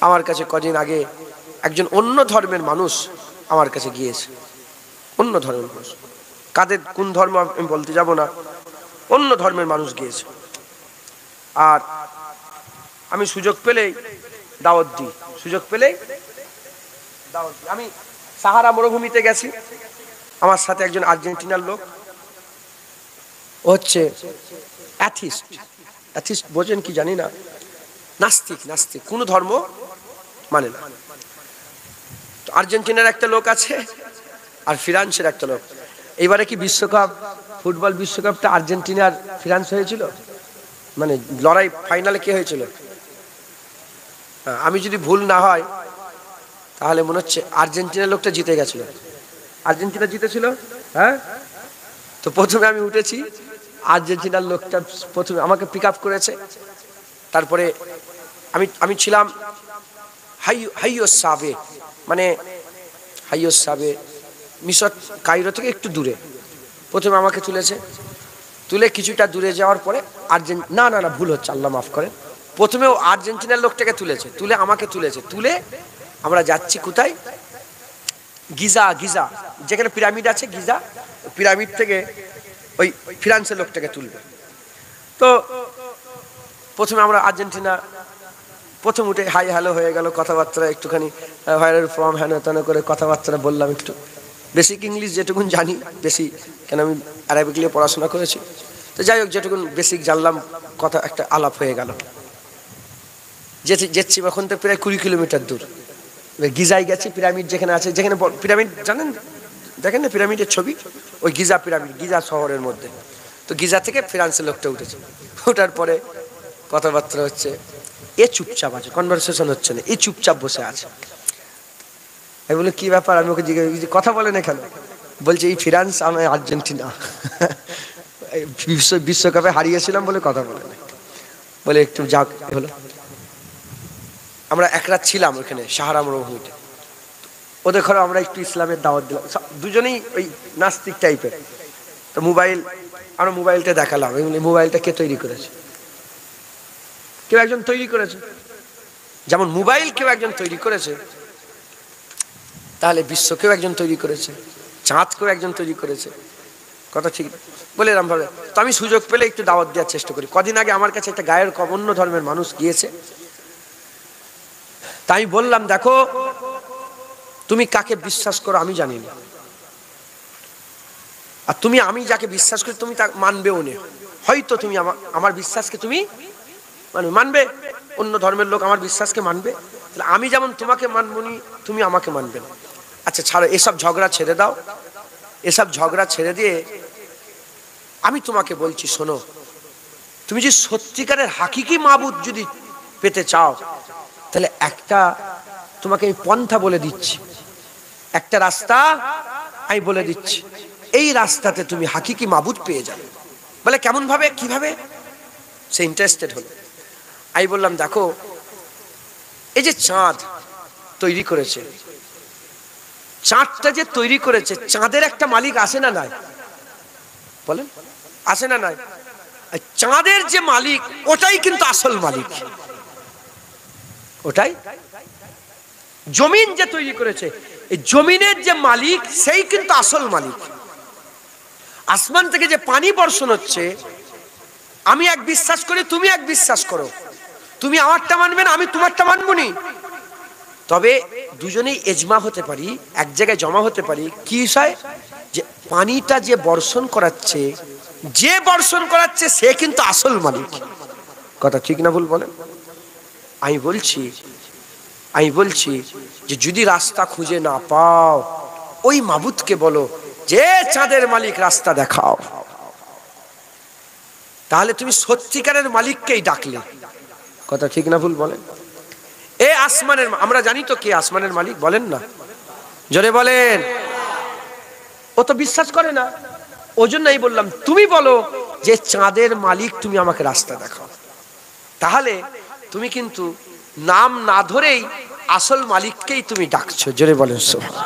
আমার কাছে কদিন আগে একজন অন্য ধর্মের মানুষ আমার কাছে গিয়েছে, অন্য ধর্মের মানুষ, কাদের কোন ধর্ম আমি বলতে যাব না, অন্য ধর্মের মানুষ গিয়েছে। আর আমি সুযোগ পেলেই দাওয়াত দিই, সুযোগ পেলেই দাওয়াত দিই। আমি সাহারা মরুভূমিতে গেছি, আমার সাথে একজন আর্জেন্টিনার লোক, হচ্ছে অ্যাথিস্ট। অ্যাথিস্ট বোঝেন কি জানি না, নাস্তিক, নাস্তিক, কোনো ধর্ম মানে না। আর্জেন্টিনার একটা লোক আছে আর ফ্রান্সের একটা লোক। এইবারে কি বিশ্বকাপ, ফুটবল বিশ্বকাপটা আর্জেন্টিনার ফ্রান্স হয়েছিল, মানে লড়াই ফাইনালে কে হয়েছিল? আমি যদি ভুল না হয় তাহলে মনে হচ্ছে আর্জেন্টিনার লোকটা জিতে গেছিল, আর্জেন্টিনা জিতেছিল। হ্যাঁ, তো প্রথমে আমি উঠেছি, আর্জেন্টিনার লোকটা প্রথমে আমাকে পিক আপ করেছে। তারপরে আমি ছিলাম হাইয়ো সাবে, মানে হাইয়ো সাবে মিশর কায়রো থেকে একটু দূরে। প্রথমে আমাকে তুলেছে, তুলে কিছুটা দূরে যাওয়ার পরে না না না ভুল হচ্ছে, আল্লাহ মাফ করেন, প্রথমেও আর্জেন্টিনার লোকটাকে তুলেছে, তুলে আমাকে তুলেছে, তুলে আমরা যাচ্ছি কোথায়? গিজা, গিজা যেখানে পিরামিড আছে, গিজা পিরামিড থেকে ওই ফ্রান্সের লোকটাকে তুলবে। তো প্রথমে আমরা আর্জেন্টিনা, প্রথম উঠে হাই হ্যালো হয়ে গেল, কথাবার্তা একটুখানি হোয়ার ফ্রম হ্যান ত্যান করে কথাবার্তা বললাম, একটু বেসিক ইংলিশ যেটুকুন জানি, বেশি কেন আমি আরবিক নিয়ে পড়াশোনা করেছি, তো যাই হোক যেটুকুন বেসিক জানলাম, কথা একটা আলাপ হয়ে গেল। যেচ্ছি এখন তো প্রায় 20 কিলোমিটার দূর, গিজায় গেছি, পিরামিড যেখানে আছে, যেখানে পিরামিড জানেন, দেখেন না পিরামিডের ছবি, ওই গিজা পিরামিড, গিজা শহরের মধ্যে। তো গিজা থেকে ফ্রান্সের লোকটা উঠেছে, ওঠার পরে কথাবার্তা হচ্ছে, এ চুপচাপ আছে, কনভারসেশন হচ্ছে না, এ চুপচাপ বসে আছে। আমি বলি কি ব্যাপার, আমি ওকে জিজ্ঞেস, কথা বলে না কেন? বলছে এই ফ্রান্স, আমি আর্জেন্টিনা, বিশ্বকাপে হারিয়েছিলাম বলে কথা বলে না। বলে একটু যাক হলো। আমরা এক রাত ছিলাম ওখানে সাহারা মরুভূমিতে, ওদের ঘরে আমরা একটু ইসলামের দাওয়াত দিলাম, দুজনেই ওই নাস্তিক টাইপের। তো আমরা মোবাইলটা দেখালাম, মোবাইলটা কে তৈরি করেছে? কেউ একজন তৈরি করেছে। যেমন মোবাইল কেউ একজন তৈরি করেছে, তাহলে বিশ্বকেও একজন তৈরি করেছে, চাঁদকেও একজন তৈরি করেছে। কথা ঠিক বলে এরকম ভাবে। তো আমি সুযোগ পেলে একটু দাওয়াত দেওয়ার চেষ্টা করি। কদিন আগে আমার কাছে একটা গায়ের অন্য ধর্মের মানুষ গিয়েছে, তাই বললাম দেখো তুমি কাকে বিশ্বাস করো আমি জানি না, আর তুমি, আমি যাকে বিশ্বাস করি তুমি তা মানবেও না। হয়তো তুমি আমার বিশ্বাসকে তুমি মানবে, অন্য ধর্মের লোক আমার বিশ্বাসকে মানবে, তাহলে আমি যেমন তোমাকে মানবো নি, তুমি আমাকে মানবে না। আচ্ছা ছাড়ো, এসব ঝগড়া ছেড়ে দাও, এসব ঝগড়া ছেড়ে দিয়ে আমি তোমাকে বলছি শোনো, তুমি যদি সত্যিকারের হাকিকি মাবুদ যদি পেতে চাও, তাহলে একটা তোমাকে আমি পন্থা বলে দিচ্ছি, একটা রাস্তা আমি বলে দিচ্ছি, এই রাস্তাতে তুমি হাকিকি মাবুদ পেয়ে যাবে। বলে কেমন ভাবে, কিভাবে? সে ইন্টারেস্টেড হলো। আমি বললাম দেখো, এই যে চাঁদ তৈরি করেছে, চাঁদটা যে তৈরি করেছে, চাঁদের একটা মালিক আছে না নাই? বলেন আছে না নাই? চাঁদের যে মালিক ওটাই কিন্তু আসল মালিক, ওটাই। জমিন যে তৈরি করেছে, এই জমিনের যে মালিক সেই কিন্তু আসল মালিক। আসমান থেকে যে পানি বর্ষণ হচ্ছে, আমি এক বিশ্বাস করি, তুমি এক বিশ্বাস করো, তুমি আমারটা মানবে না, আমি তোমারটা মানবো নি, তবে দুজনেই এজমা হতে পারি, এক জায়গায় জমা হতে পারি। কি বিষয়? যে পানিটা যে বর্ষণ করাচ্ছে, যে বর্ষণ করাচ্ছে সে কিন্তু আসল মালিক। কথা ঠিক না ভুল বলেন? আমি বলছি যে যদি রাস্তা খুঁজে না পাও, ওই মাবুদকে বলো যে চাঁদের মালিক রাস্তা দেখাও, তাহলে তুমি সত্যিকারের মালিককেই ডাকলে। কথা ঠিক না ভুল বলেন? এ আসমানের, আমরা জানি তো কে আসমানের মালিক, বলেন না, জোরে বলেন। ও তো বিশ্বাস করে না, ওই জন্যই বললাম তুমি বলো যে চাঁদের মালিক, তুমি আমাকে রাস্তা দেখাও। তাহলে তুমি কিন্তু নাম না ধরেই আসল মালিককেই তুমি ডাকছো, জোরে বলেন সুবহানাল্লাহ।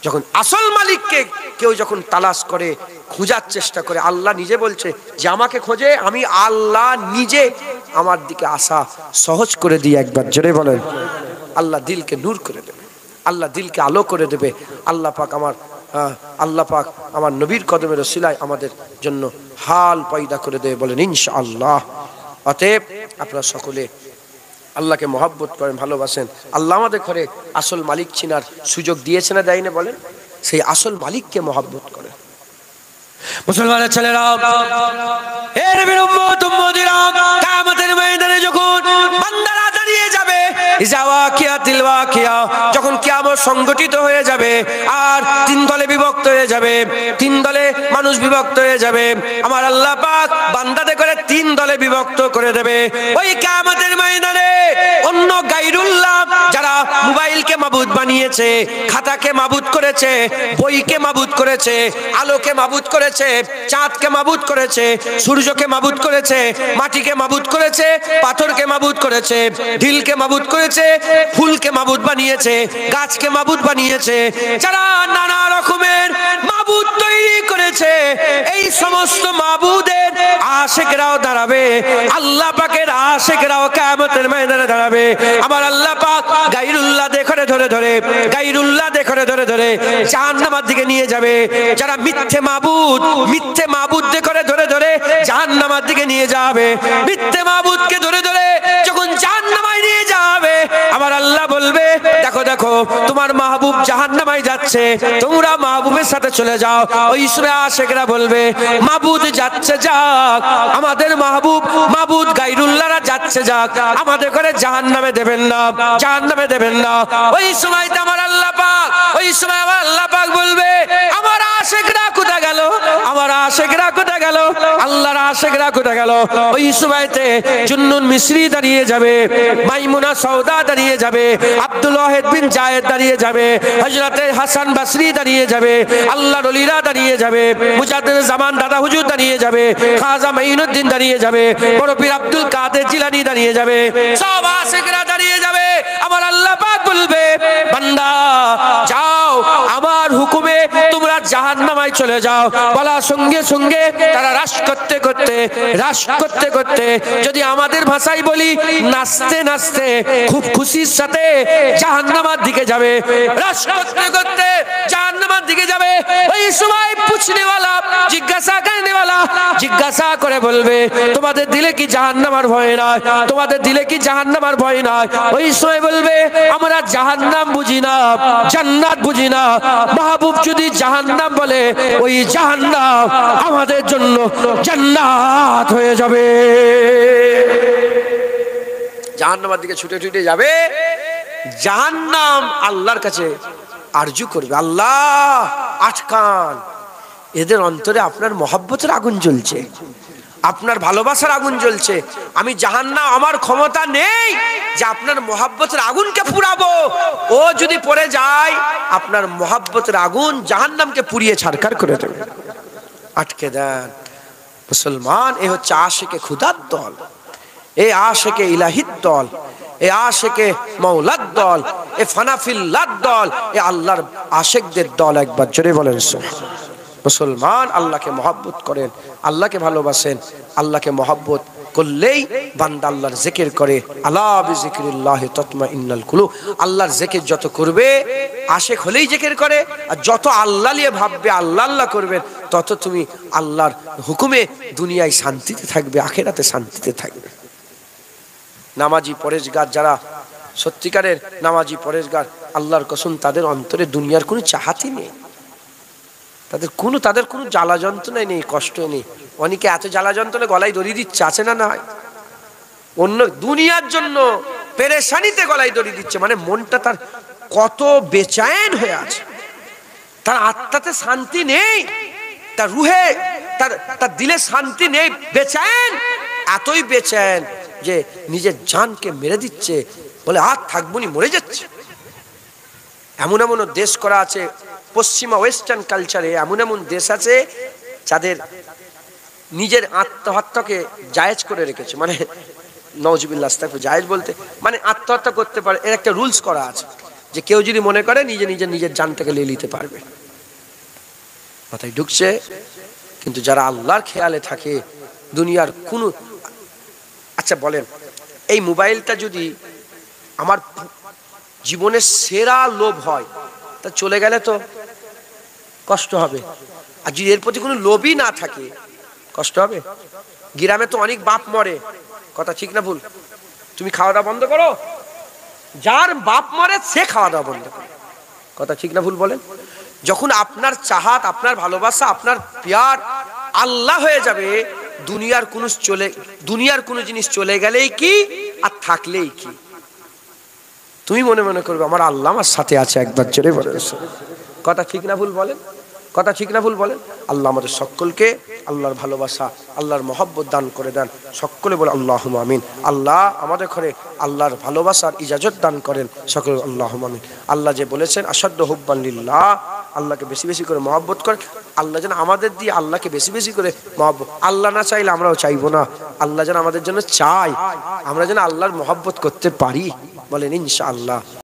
যখন আসল মালিককে কেউ যখন তালাশ করে, খোঁজার চেষ্টা করে, আল্লাহ নিজে বলছে যে আমাকে খোঁজে, আমি আল্লাহ নিজে আমার দিকে আসা সহজ করে দিই। একবার জোরে বলেন। আল্লাহ দিলকে নূর করে দেবে, আল্লাহ দিলকে আলো করে দেবে। আল্লাহ পাক আমার নবীর কদমের ওসিলায় আমাদের জন্য হাল পয়দা করে দেবে, বলেন ইনশাআল্লাহ। অতএব আপনারা সকলে আল্লাহকে মহব্বত করেন, ভালোবাসেন। আল্লাহ আমাদের ঘরে আসল মালিক চিনার সুযোগ দিয়েছে না দেয় না বলেন? সেই আসল মালিককে মহব্বত করেন। মুসলমানের ছেলেরা, হে নবীর উম্মত উম্মতিরা, কিয়ামতের ময়দানে যখন বান্দারা দাঁড়িয়ে যাবে, ইজাওয়াকিয়াতিল ওয়াকিয়া, যখন কিয়ামত সংগঠিত হয়ে যাবে আর তিন দলে বিভক্ত হয়ে যাবে, তিন দলে মানুষ বিভক্ত হয়ে যাবে, আমার আল্লাহ পাক বান্দাদের করে তিন দলে বিভক্ত করে দেবে। ওই কিয়ামতের ময়দানে অন্য গায়রুল্লাহ যারা মোবাইলকে মাবুদ বানিয়েছে, খাতাকে মাবুদ করেছে, বইকে মাবুদ করেছে, আলোকে মাবুদ করেছে, চাঁদকে মাবুদ করেছে, সূর্যকে মাবুদ করেছে, মাটিকে মাবুদ করেছে, পাথরকে মাবুদ করেছে, ঢিলকে মাবুদ করেছে, ফুলকে মাবুদ বানিয়েছে, গাছকে মাবুদ বানিয়েছে, যারা নানা রকমের মাবুদ তৈরি করেছে, এই সমস্ত মাবুদের আশিকরাও দাঁড়াবে, আল্লাহ পাকের আশিকরাও কিয়ামতের ময়দানে দাঁড়াবে। আমার আল্লাহ পাক গায়রুল্লাহ দেখে ধরে ধরে, গায়রুল্লাহ দেখে ধরে ধরে জাহান্নামের দিকে নিয়ে যাবে। যারা মিথ্যে মাবুদ দেখে ধরে ধরে জাহান্নামের দিকে নিয়ে যাবে। মিথ্যে মাবুদকে ধরে ধরে যখন জাহান্নামে নিয়ে যাবে, আমার আল্লাহ বলবে, দেখো দেখো তোমার মাহবুব জাহান্নামে যাচ্ছে, তোমরা মাহবুবের সাথে চলে যাও। ওই সময় আশিকরা বলবে, মাবুদ যাচ্ছে যাক, আমাদের মাবুদ গায়রুল্লাহরা যাচ্ছে যাক, আমাদের করে জাহান্নামে দেবেন না, জাহান্নামে দেবেন না। ওই সময় আমার আল্লাহ পাক, ওই সময় আমার আল্লাহ পাক বলবে, আমার আশিকরা কোথায় গেল, আমার আশিকরা কোথায় গেল, আল্লাহর আশিকরা কোথায় গেল? ওই সময়তে জুন্নুন মিসরি দাঁড়িয়ে যাবে, মাইমুনা সওদা দাঁড়িয়ে যাবে, আব্দুল ওয়াহিদ বিন জায়েদ দাঁড়িয়ে যাবে, হযরতে হাসান বসরি দাঁড়িয়ে যাবে, আল্লাহর ওলিরা দাঁড়িয়ে যাবে, মুজাদ্দিদ জামান দাদা হুজুর দাঁড়িয়ে যাবে, খাজা মাইনুদ্দিন দাঁড়িয়ে যাবে, বড় পীর আব্দুল কাদের জিলানী দাঁড়িয়ে যাবে, সব আশিকরা দাঁড়িয়ে যাবে। আমার আল্লাহ পাক বলবে, বান্দা যাও, আমার হুকুমে তোমরা জাহান্নামে চলে যাও। বলার সঙ্গে সঙ্গে তারা রাশ করতে করতে, যদি আমাদের ভাষায় বলি, নাচতে নাচতে খুব খুশির সাথে জাহান্নামের দিকে যাবে, রাশ করতে করতে জাহান্নামের দিকে যাবে। ওই সময় পুছনেওয়ালা, জিজ্ঞাসা করে বলবে, তোমাদের দিলে কি জাহান্নামের ভয় নাই? তোমাদের দিলে কি জাহান্নামের ভয় নাই? ওই সময় বলবে, আমরা জাহান্নাম বুঝি না, জান্নাত বুঝি না। মাহবুব যদি জাহান্নাম বলে, ওই জাহান্নাম আমাদের জন্য জান্নাত হয়ে যাবে। জাহান্নামের দিকে ছুটে ছুটে যাবে, জাহান্নাম আল্লাহর কাছে আরজু করবে, আল্লাহ আটকান, এদের অন্তরে আপনার মহব্বতের আগুন জ্বলছে, আপনার ভালোবাসার আগুন জ্বলছে, আমি জাহান্নাম, আমার ক্ষমতা নেই যে আপনার মহব্বতের আগুনকে পুরাবো। ও যদি পড়ে যায়, আপনার মহব্বতের আগুন জাহান্নামকে পুড়িয়ে ছারখার করে দেবে। আটকে দেন মুসলমান। এ হচ্ছে আশিকে খুদার দল, এ আশিকে ইলাহির দল, এ আশিকে মাওলার দল, এ ফানাফিল্লার দল, এ আল্লাহর আশিকদের দল। একবার জোরে বলেন সুবহানাল্লাহ। মুসলমান আল্লাহকে মহব্বত করেন, আল্লাহকে ভালোবাসেন। আল্লাহকে মহব্বত করলেই বান্দা আল্লাহর জিকির করে, আলা বিযিকরিল্লাহি তাতমাইন্নুল কুলুব। আল্লাহর জিকির যত করবে, আশিক হলেই জিকির করে, আর যত আল্লাহ নিয়ে ভাববে, আল্লাহ আল্লাহ করবেন, তত তুমি আল্লাহর হুকুমে দুনিয়ায় শান্তিতে থাকবে, আখিরাতে শান্তিতে থাকবে। নামাজি পরেশগার যারা সত্যিকারের নামাজি পরেশগার, আল্লাহর কসম তাদের অন্তরে দুনিয়ার কোনো চাহাতি নেই, তাদের কোনো জ্বালা যন্ত্রণাই নেই, কষ্ট নেই। অনেকে এত জ্বালা যন্ত্রণা গলায় দড়ি দিচ্ছে, আছে না? না, অন্য দুনিয়ার জন্য পেরেশানিতে গলায় দড়ি দিচ্ছে, মানে মনটা তার কত বেচैन হয়ে আছে, তার আত্মাতে শান্তি নেই, তার রুহে, তার দিলে শান্তি নেই, বেচैन, এতই বেচैन যে নিজের জানকে মেরে দিচ্ছে, বলে আর থাকবো নি, মরে যাচ্ছে। এমন এমন দেশ করা আছে পশ্চিমা ওয়েস্টার্ন কালচারে, এমন এমন দেশ আছে যাদের নিজের আত্মহত্যাকে জায়েজ করে রেখেছে, মানে নওজুবিল্লাহ আস্তাগফিরুল্লাহ, জায়েজ বলতে মানে আত্মহত্যা করতে পারে, এর একটা রুলস করা আছে যে কেউ যদি মনে করে নিজের জানটাকে নিয়ে নিতে পারবে। মাথায় ঢুকছে, কিন্তু যারা আল্লাহর খেয়ালে থাকে, দুনিয়ার কোনো, আচ্ছা বলেন, এই মোবাইলটা যদি আমার জীবনের সেরা লোভ হয়, তা চলে গেলে তো কষ্ট হবে। আর যদি এর প্রতি কোনো লোভই না থাকে, কষ্ট হবে। গ্রামে তো অনেক বাপ মরে, কথা ঠিক না ভুল? তুমি খাওয়া দাওয়া বন্ধ করো, যার বাপ মরে সে খাওয়া দাওয়া বন্ধ করে, কথা ঠিক না ভুল বলেন? যখন আপনার চাহাত, আপনার ভালোবাসা, আপনার প্যার আল্লাহ হয়ে যাবে, দুনিয়ার কোনো জিনিস চলে গেলেই কি আর থাকলেই কি। তুমি মনে মনে করবে আমার আল্লাহ আমার সাথে আছে, একবার জোরে বলে, কথা ঠিক না ভুল বলেন? কথা ঠিক না ভুল বলেন? আল্লাহ আমাদের সকলকে আল্লাহর ভালোবাসা, আল্লাহর মহব্বত দান করে দেন। সকলে বলে আল্লাহুম্মা আমিন। আল্লাহ আমাদের ঘরে আল্লাহর ভালোবাসার ইজাজত দান করেন, সকলে আল্লাহুম্মা আমিন। আল্লাহ যে বলেছেন আসাদ্দ হুব্বান লিল্লাহ, আল্লাহকে বেশি বেশি করে মহব্বত করেন। আল্লাহ যেন আমাদের দিয়ে আল্লাহকে বেশি বেশি করে মহব্বত, আল্লাহ না চাইলে আমরাও চাইবো না, আল্লাহ যেন আমাদের জন্য চাই, আমরা যেন আল্লাহর মহব্বত করতে পারি, বলেন ইনশাআল্লাহ।